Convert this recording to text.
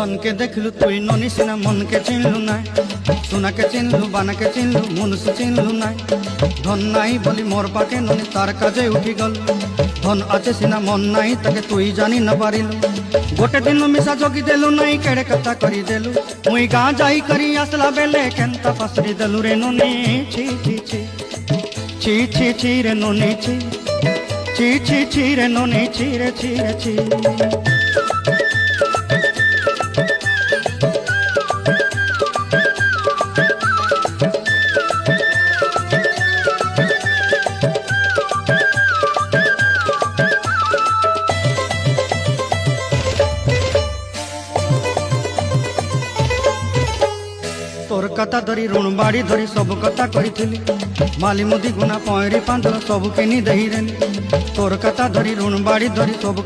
धन के देखलु तुई ननी सिना मन के चिन्हलु ना सुना के चिन्हलु बाना के चिन्हलु मुनुष चिन्हलु ना धन नाई बोली मोर पाके ननी तार काजे उठी गल धन आचे सिना मन नाई ताके तुई जानी न पारिलु गोटे दिन मिसा जोगी देलु नाई केड़े कथा करी देलु मुई गाँ जाई करी आसला बेले केंता फसरी देलु रे ननी छी छी छी छी छी छी रे ननी छी छी छी छी रे ननी छी रे छी रे छी तोर कथा धरी ऋण बाड़ी धरी सब कथा करी माली मुदी गुना पयरी पांदर सब किनी दही रेली तोर कथा धरी ऋण बाड़ी धरी सब